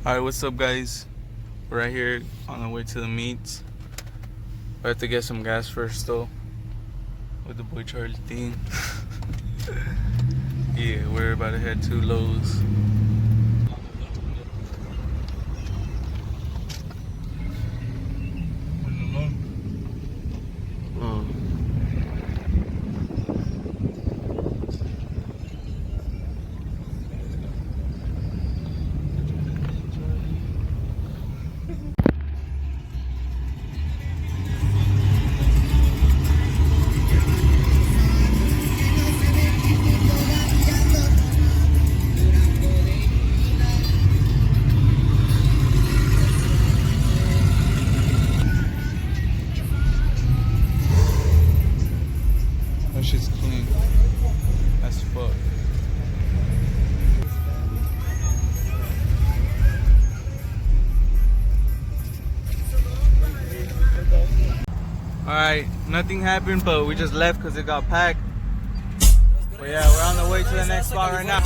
Alright, what's up, guys? We're right here on the way to the meets. We have to get some gas first, though, with the boy Charlie Dean. Yeah, we're about to head to Lowe's. That shit's clean as fuck. Alright, nothing happened, but we just left because it got packed. But yeah, we're on the way to the next spot right now.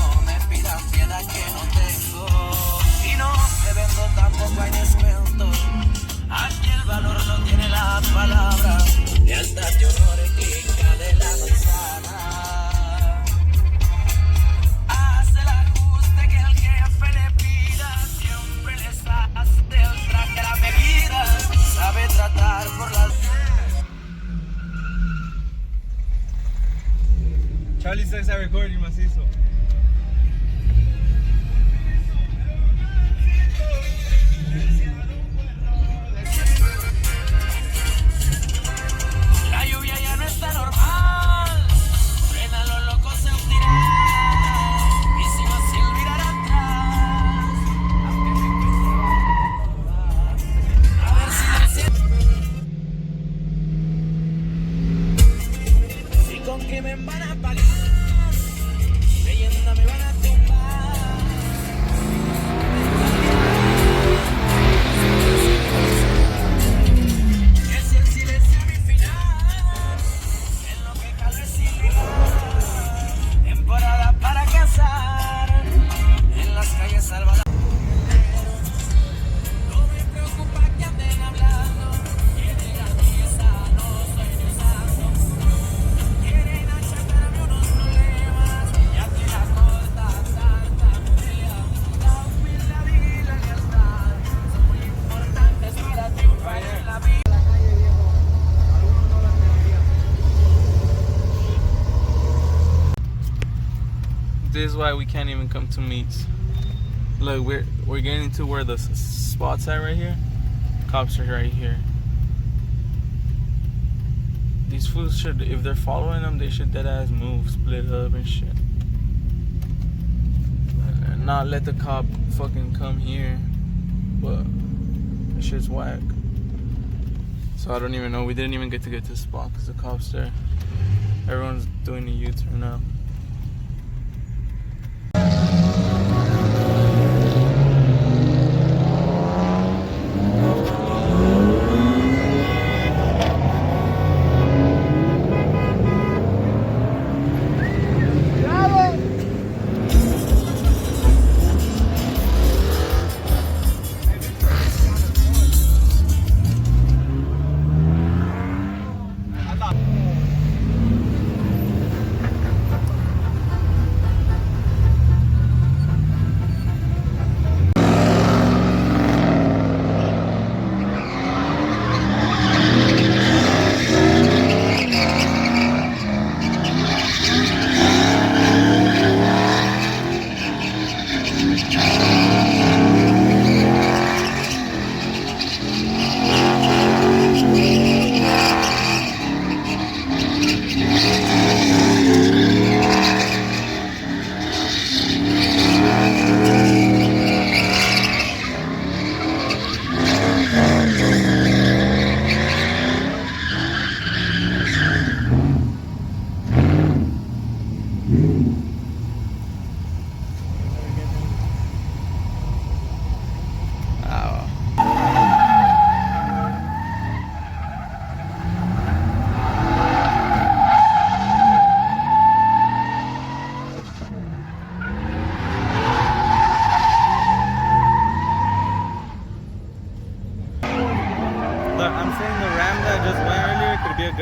Charlie says I record you macizo. La lluvia ya no está normal. Frena los locos se hundirá. Y sigo sin mirar atrás. Aunque me encuentre a ver si del cielo. Si con crimen van a pagar. Leyenda me van a tumbar. Que si el silencio a mi final, en lo que calor es similar. Temporada para cazar, en las calles salvadas. No me preocupa que anden hablando. Quieren a mí esa, no soy ni santo. Quieren achacarme unos problemas. Y aquí la corta, tanta pelea. La humildad y la lealtad son muy importantes para triunfar en la vida. This is why we can't even come to meets. Look, we're getting to where the spot's at right here. Cops are right here. These fools should, if they're following them, they should dead ass move, split up and shit. And not let the cop fucking come here. But that shit's whack. So I don't even know. We didn't even get to the spot because the cop's there. Everyone's doing a U-turn now.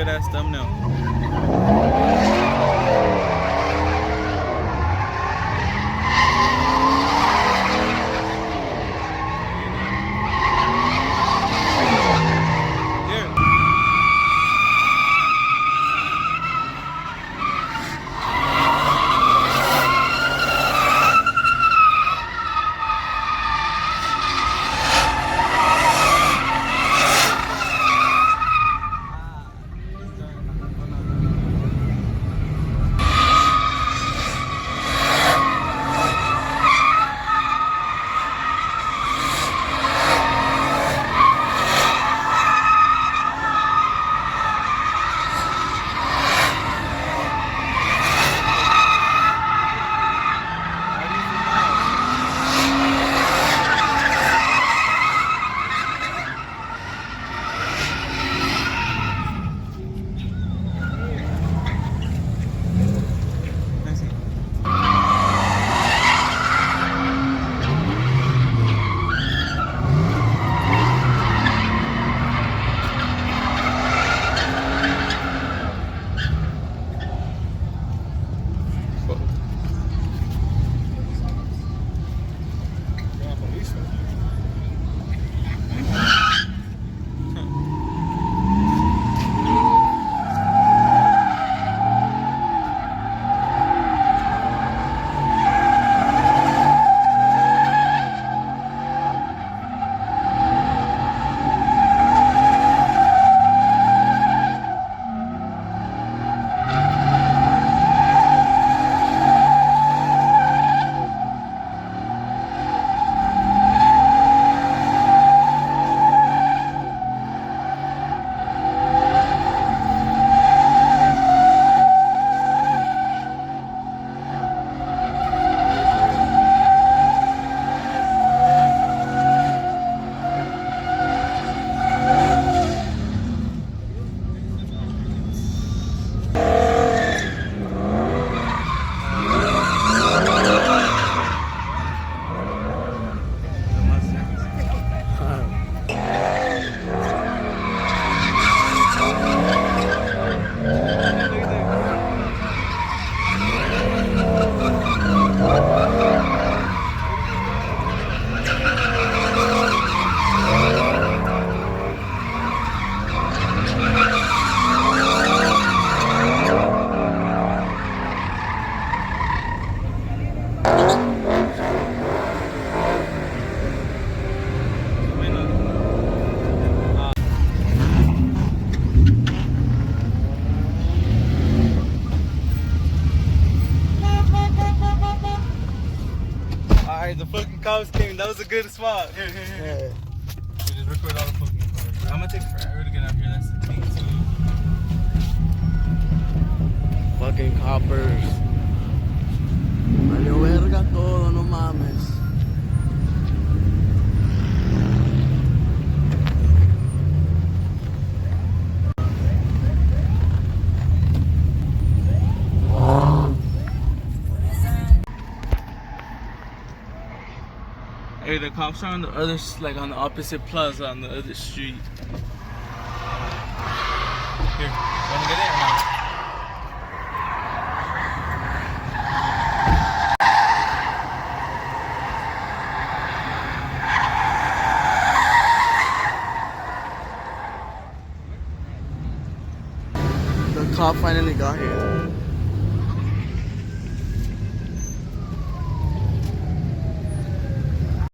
good ass thumbnail. Alright, the fucking cops came. That was a good spot. Here. Yeah. We just record all the fucking cars. I'm gonna take forever to get up here. That's the thing too. Fucking coppers. Valió verga todo, no mames. Hey, the cops are on the other, like on the opposite plaza on the other street. Here, wanna get in or not? The cop finally got here.